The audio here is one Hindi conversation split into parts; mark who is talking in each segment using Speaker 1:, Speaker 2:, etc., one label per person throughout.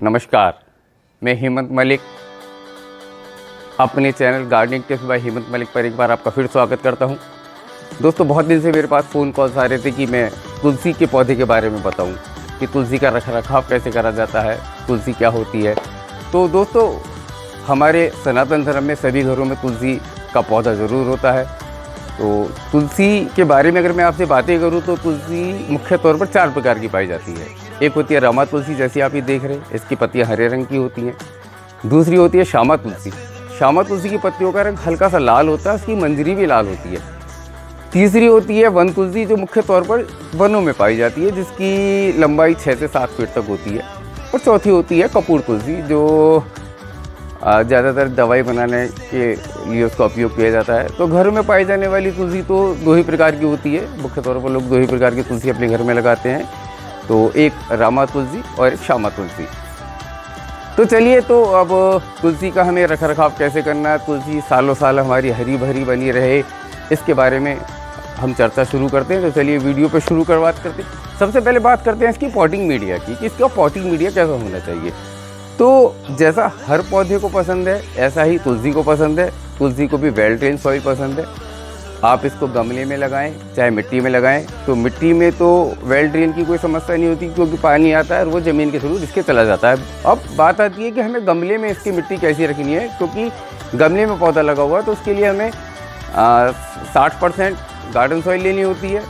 Speaker 1: नमस्कार, मैं हेमंत मलिक अपने channel gardening tips by Hemant Malik पर एक बार आपका फिर स्वागत करता हूं। दोस्तों, बहुत दिन से मेरे पास फ़ोन कॉल्स आ रहे थे कि मैं तुलसी के पौधे के बारे में बताऊं कि तुलसी का रखरखाव कैसे करा जाता है, तुलसी क्या होती है। तो दोस्तों, हमारे सनातन धर्म में सभी घरों में तुलसी का पौधा ज़रूर होता है। तो तुलसी के बारे में अगर मैं आपसे बातें करूं तो तुलसी मुख्य तौर पर 4 प्रकार की पाई जाती है। एक होती है रमा तुलसी, जैसी आप ये देख रहे हैं, इसकी पत्तियां हरे रंग की होती हैं। दूसरी होती है श्यामा तुलसी। श्यामा तुलसी की पत्तियों का रंग हल्का सा लाल होता है, उसकी मंजरी भी लाल होती है। तीसरी होती है वन तुलसी, जो मुख्य तौर पर वनों में पाई जाती है, जिसकी लंबाई 6 से 7 फीट तक होती है। और चौथी होती है कपूर तुलसी, जो ज़्यादातर दवाई बनाने के लिए उसका उपयोग किया जाता है। तो घर में पाई जाने वाली तुलसी तो 2 ही प्रकार की होती है। मुख्य तौर पर लोग 2 ही प्रकार की तुलसी अपने घर में लगाते हैं, तो एक रामा तुलसी और एक श्यामा तुलसी। तो चलिए, तो अब तुलसी का हमें रखरखाव कैसे करना है, तुलसी सालों साल हमारी हरी भरी बनी रहे, इसके बारे में हम चर्चा शुरू करते हैं। तो चलिए वीडियो पे शुरू कर बात करते हैं। सबसे पहले बात करते हैं इसकी पॉटिंग मीडिया की, कि इसका पॉटिंग मीडिया कैसा होना चाहिए। तो जैसा हर पौधे को पसंद है, ऐसा ही तुलसी को पसंद है। तुलसी को भी वेल ड्रेन सॉइल पसंद है। आप इसको गमले में लगाएं, चाहे मिट्टी में लगाएं। तो मिट्टी में तो वेल ड्रेन की कोई समस्या नहीं होती, क्योंकि पानी आता है और वो ज़मीन के थ्रू इसके चला जाता है। अब बात आती है कि हमें गमले में इसकी मिट्टी कैसी रखनी है, क्योंकि गमले में पौधा लगा हुआ है, तो उसके लिए हमें 60% गार्डन सॉइल लेनी होती है,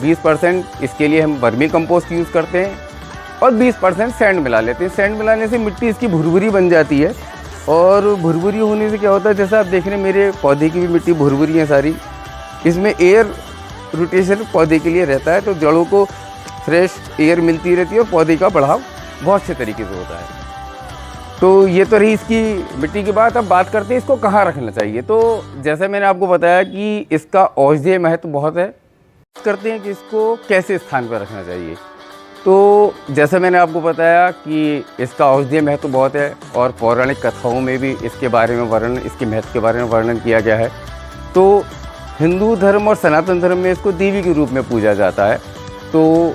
Speaker 1: 20% इसके लिए हम वर्मी कंपोस्ट यूज़ करते हैं और 20% सैंड मिला लेते हैं। सैंड मिलाने से मिट्टी इसकी भुरभुरी बन जाती है, और भुरभुरी होने से क्या होता है, जैसा आप देख रहे हैं मेरे पौधे की भी मिट्टी भुरभुरी है सारी। इसमें एयर रोटेशन पौधे के लिए रहता है, तो जड़ों को फ्रेश एयर मिलती रहती है और पौधे का बढ़ाव बहुत अच्छे तरीके से होता है। तो ये तो रही इसकी मिट्टी की बात। अब बात करते हैं इसको कहाँ रखना चाहिए। तो जैसे मैंने आपको बताया कि इसका औषधीय महत्व बहुत है। करते हैं कि इसको कैसे स्थान पर रखना चाहिए। तो जैसे मैंने आपको बताया कि इसका औषधीय महत्व बहुत है, और पौराणिक कथाओं में भी इसके बारे में वर्णन, इसके महत्व के बारे में वर्णन किया गया है। तो हिंदू धर्म और सनातन धर्म में इसको देवी के रूप में पूजा जाता है। तो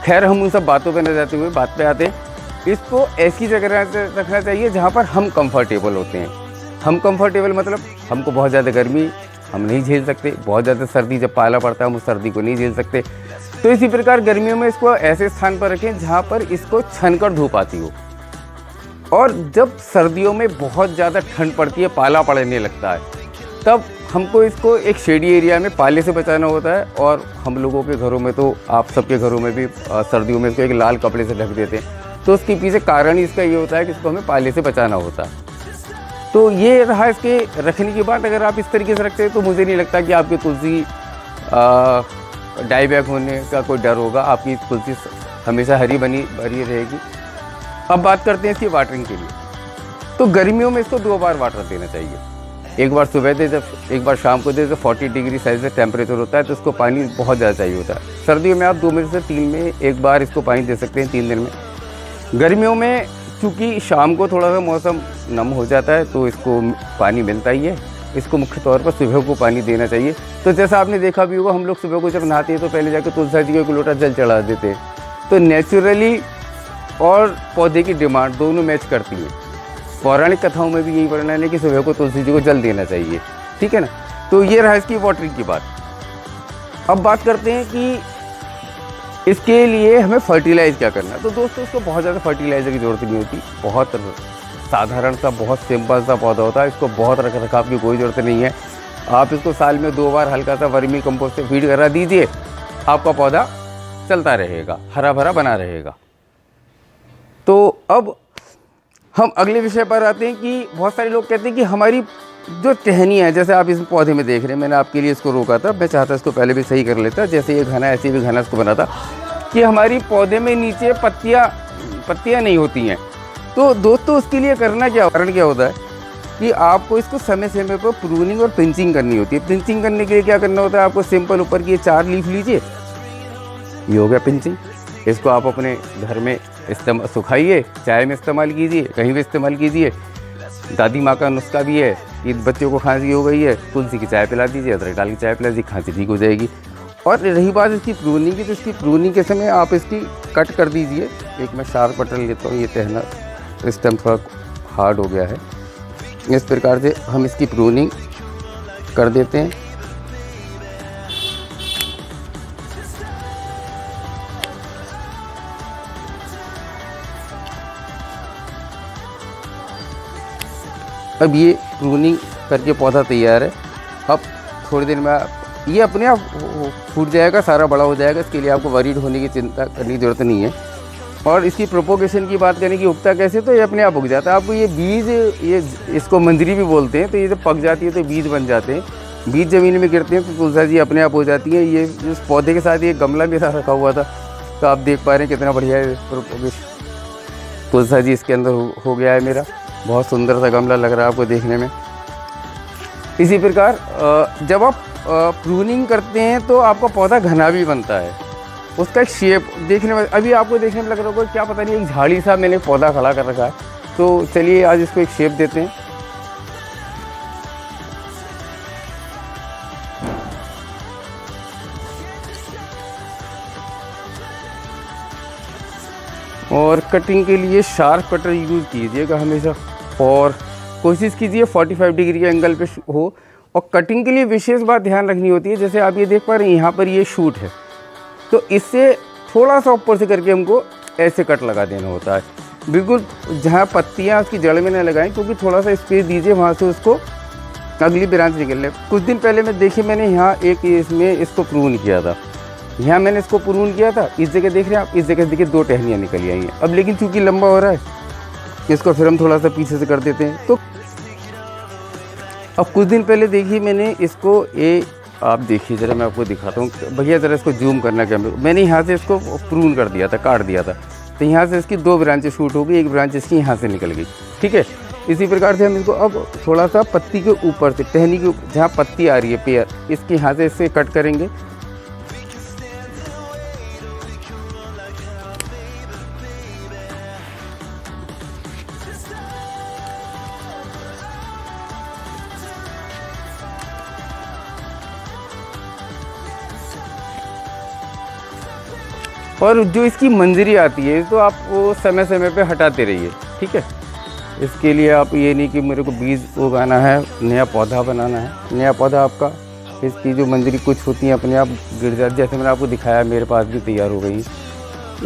Speaker 1: खैर, हम उन सब बातों पर न जाते हुए बात पे आते हैं। इसको ऐसी जगह रखना चाहिए जहाँ पर हम कंफर्टेबल होते हैं। हम कंफर्टेबल मतलब हमको बहुत ज़्यादा गर्मी हम नहीं झेल सकते, बहुत ज़्यादा सर्दी जब पाला पड़ता है हम उस सर्दी को नहीं झेल सकते। तो इसी प्रकार गर्मियों में इसको ऐसे स्थान पर रखें जहाँ पर इसको छनकर धूप आती हो। और जब सर्दियों में बहुत ज़्यादा ठंड पड़ती है, पाला पड़ने लगता है, तब हमको इसको एक शेडी एरिया में पाले से बचाना होता है। और हम लोगों के घरों में, तो आप सबके घरों में भी सर्दियों में इसको एक लाल कपड़े से ढक देते हैं। तो उसके पीछे कारण इसका ये होता है कि इसको हमें पाले से बचाना होता है। तो ये रहा इसके रखने की बात। अगर आप इस तरीके से रखते हैं तो मुझे नहीं लगता कि आपकी तुलसी डाई बैक होने का कोई डर होगा। आपकी तुलसी हमेशा हरी भरी रहेगी। अब बात करते हैं इसकी वाटरिंग के लिए। तो गर्मियों में इसको 2 बार वाटर देना चाहिए। एक बार सुबह दे, जब एक बार शाम को दे। जब 40 डिग्री सेल्सियस टेम्परेचर होता है तो उसको पानी बहुत ज़्यादा चाहिए होता है। सर्दियों में आप 2 में से 3 में एक बार इसको पानी दे सकते हैं, 3 दिन में। गर्मियों में चूँकि शाम को थोड़ा सा मौसम नम हो जाता है, तो इसको पानी मिलता ही है। इसको मुख्य तौर पर सुबह को पानी देना चाहिए। तो जैसा आपने देखा भी होगा, हम लोग सुबह को जब नहाते हैं तो पहले जाकर तुलसी जी को 1 लोटा जल चढ़ा देते हैं। तो नेचुरली और पौधे की डिमांड दोनों मैच करती है। पौराणिक कथाओं में भी यही वर्णन है कि सुबह को तुलसी जी को जल देना चाहिए, ठीक है ना। तो ये रहा इसकी वाटरिंग की बात। अब बात करते हैं कि इसके लिए हमें फर्टिलाइज़ क्या करना है। तो दोस्तों, इसको बहुत ज़्यादा फर्टिलाइज़र की ज़रूरत नहीं होती। बहुत साधारण सा, बहुत सिंपल सा पौधा होता है। इसको बहुत रखरखाव की कोई ज़रूरत नहीं है। आप इसको साल में 2 बार हल्का सा वर्मी कंपोस्ट से फीड करा दीजिए, आपका पौधा चलता रहेगा, हरा भरा बना रहेगा। तो अब हम अगले विषय पर आते हैं कि बहुत सारे लोग कहते हैं कि हमारी जो टहनी है, जैसे आप इस पौधे में देख रहे हैं, मैंने आपके लिए इसको रोका था। मैं चाहता इसको पहले भी सही कर लेता, जैसे ये घना ऐसे भी घना इसको बनाता, कि हमारी पौधे में नीचे पत्तियाँ नहीं होती हैं। तो दोस्तों, उसके लिए करना क्या, कारण क्या होता है कि आपको इसको समय समय पर प्रूनिंग और पिंचिंग करनी होती है। पिंचिंग करने के लिए क्या करना होता है, आपको सिंपल ऊपर की 4 लीफ लीजिए, ये हो गया पिंचिंग। इसको आप अपने घर में सुखाइए, चाय में इस्तेमाल कीजिए, कहीं भी इस्तेमाल कीजिए। दादी माँ का नुस्खा भी है कि बच्चों को खांसी हो गई है, तुलसी की चाय पिला दीजिए, अदरक डाल की चाय पिला दीजिए, खांसी ठीक हो जाएगी। और रही बात इसकी प्रूनिंग की, तो इसकी प्रूनिंग के समय आप इसकी कट कर दीजिए। एक मैं शार्प कटर लेता हूँ, ये टहना स्टेम थोड़ा हार्ड हो गया है। इस प्रकार से हम इसकी प्रूनिंग कर देते हैं। अब ये प्रूनिंग करके पौधा तैयार है। अब थोड़ी देर में ये अपने आप फूट जाएगा, सारा बड़ा हो जाएगा। इसके लिए आपको वरीड होने की चिंता करने की ज़रूरत नहीं है। और इसकी प्रोपोगेशन की बात करें कि उगता कैसे, तो ये अपने आप उग जाता है। आपको ये बीज, ये इसको मंजरी भी बोलते हैं, तो ये जब पक जाती है तो बीज बन जाते हैं। बीज ज़मीन में गिरते हैं तो तुलसा जी अपने आप हो जाती है। ये इस पौधे के साथ ये गमला मेरा रखा हुआ था, तो आप देख पा रहे हैं कितना बढ़िया है प्रोपोगेशन। तुलसा जी इसके अंदर हो गया है मेरा। बहुत सुंदर सा गमला लग रहा है आपको देखने में। इसी प्रकार जब आप प्रूनिंग करते हैं तो आपका पौधा घना भी बनता है। उसका एक शेप देखने में, अभी आपको देखने में लग रहा होगा क्या पता नहीं एक झाड़ी सा मैंने पौधा खड़ा कर रखा है। तो चलिए आज इसको एक शेप देते हैं। और कटिंग के लिए शार्प कटर यूज़ कीजिएगा हमेशा, और कोशिश कीजिए 45 डिग्री के एंगल पे हो। और कटिंग के लिए विशेष बात ध्यान रखनी होती है, जैसे आप ये देख पा रहे हैं यहाँ पर ये शूट है, तो इससे थोड़ा सा ऊपर से करके हमको ऐसे कट लगा देना होता है। बिल्कुल जहाँ पत्तियाँ उसकी जड़ में न लगाएं, क्योंकि थोड़ा सा स्पेस दीजिए, वहाँ से उसको अगली ब्रांच निकल ले। कुछ दिन पहले मैं देखिए मैंने यहाँ एक इसमें इसको प्रून किया था, यहाँ मैंने इसको प्रून किया था। इस जगह देख रहे हैं आप, इस जगह देखिए 2 टहनियाँ निकली आई हैं। अब लेकिन चूँकि लंबा हो रहा है, इसको फिर हम थोड़ा सा पीछे से कर देते हैं। तो अब कुछ दिन पहले देखिए मैंने इसको, ये आप देखिए ज़रा, मैं आपको दिखाता हूँ भैया, ज़रा इसको जूम करना क्या, मैंने यहाँ से इसको प्रून कर दिया था, काट दिया था। तो यहाँ से इसकी 2 ब्रांचें शूट हो गई, एक ब्रांच इसकी यहाँ से निकल गई। ठीक है, इसी प्रकार से हम इसको अब थोड़ा सा पत्ती के ऊपर से, टहनी के ऊपर जहाँ पत्ती आ रही है पेयर, इसके यहाँ से इससे कट करेंगे। और जो इसकी मंजरी आती है तो आप वो समय समय पे हटाते रहिए। ठीक है, इसके लिए आप ये नहीं कि मेरे को बीज उगाना है, नया पौधा बनाना है। नया पौधा आपका, इसकी जो मंजरी कुछ होती है अपने आप गिर जाती, जैसे मैंने आपको दिखाया मेरे पास भी तैयार हो गई।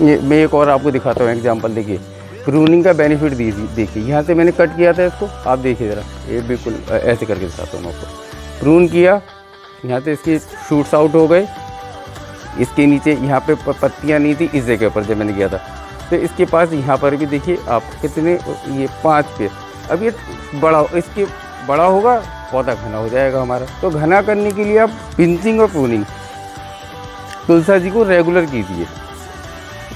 Speaker 1: ये मैं एक और आपको दिखाता हूँ एग्जाम्पल। देखिए प्रूनिंग का बेनिफिट देखिए, यहाँ से मैंने कट किया था इसको, आप देखिए ज़रा, ये बिल्कुल ऐसे करके दिखाता हूँ आपको। प्रून किया, यहाँ से इसकी शूट्स आउट हो गए, इसके नीचे यहाँ पे पत्तियाँ नहीं थी इस जगह पर जब मैंने किया था। तो इसके पास यहाँ पर भी देखिए आप कितने, ये 5 पे। अब ये बड़ा, इसके बड़ा होगा पौधा घना हो जाएगा हमारा। तो घना करने के लिए आप पिंचिंग और प्रूनिंग तुलसा जी को रेगुलर कीजिए,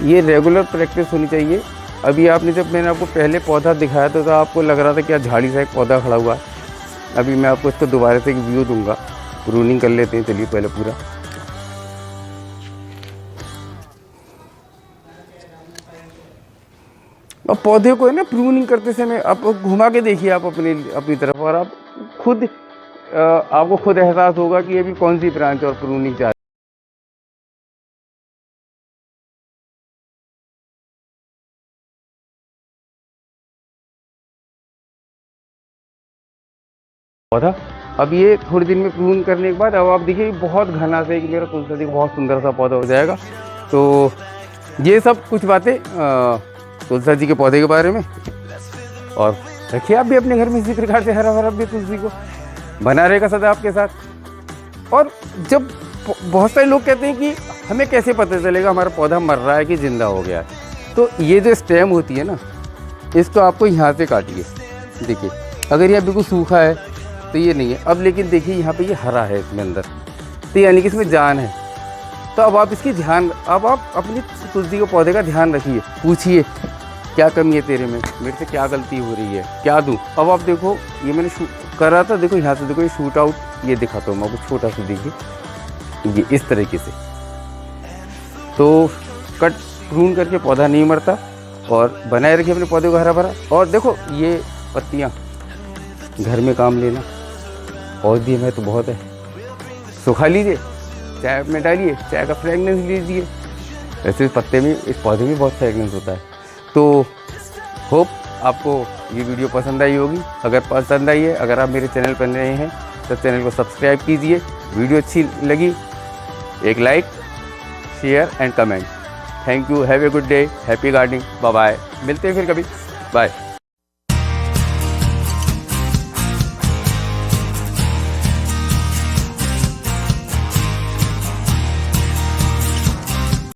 Speaker 1: ये रेगुलर प्रैक्टिस होनी चाहिए। अभी आपने जब मैंने आपको पहले पौधा दिखाया था तो आपको लग रहा था क्या झाड़ी सा एक पौधा खड़ा हुआ है। अभी मैं आपको इसको दोबारा से एक व्यू दूंगा। प्रूनिंग कर लेते हैं, चलिए पहले पूरा। अब पौधे को है ना प्रूनिंग करते समय आप घुमा के देखिए आप अपनी तरफ, और आप खुद आपको खुद एहसास होगा कि अभी कौन सी ब्रांच और प्रूनिंग चाहिए। पौधा अब ये थोड़ी दिन में प्रून करने के बाद अब आप देखिए बहुत घना से मेरा तुलसा जी बहुत सुंदर सा पौधा हो जाएगा। तो ये सब कुछ बातें तुलसा जी के पौधे के बारे में। और रखिए आप भी अपने घर में इसी प्रकार से हरा भरा भी तुलसी को बना रहेगा सदा आपके साथ। और जब बहुत सारे लोग कहते हैं कि हमें कैसे पता चलेगा हमारा पौधा मर रहा है कि जिंदा हो गया है, तो ये जो स्टेम होती है ना, इसको आपको यहाँ से काटिए। देखिए अगर यह बिल्कुल सूखा है तो ये नहीं है। अब लेकिन देखिए यहाँ पे ये हरा है इसमें अंदर, तो यानी कि इसमें जान है। तो अब आप इसकी ध्यान, अब आप अपनी तुलसी के पौधे का ध्यान रखिए, पूछिए क्या कमी है तेरे में, मेरे से क्या गलती हो रही है, क्या दूँ। अब आप देखो ये मैंने कर रहा था, देखो यहाँ से देखो ये शूट आउट, ये दिखाता हूँ मैं आपको छोटा सा, देखिए ये इस तरीके से। तो कट प्रून करके पौधा नहीं मरता, और बनाए रखिए अपने पौधे को हरा भरा। और देखो ये पत्तियाँ घर में काम लेना, औषधि में तो बहुत है, सुखा लीजिए, चाय में डालिए, चाय का फ्रेगनेंस लीजिए। ऐसे इस पत्ते में, इस पौधे में बहुत फ्रेगनेंस होता है। तो होप आपको ये वीडियो पसंद आई होगी। अगर पसंद आई है, अगर आप मेरे चैनल पर नए हैं तो चैनल को सब्सक्राइब कीजिए। वीडियो अच्छी लगी एक like, share and comment. Thank you, have a good day, happy gardening, bye bye. मिलते हैं फिर कभी, बाय।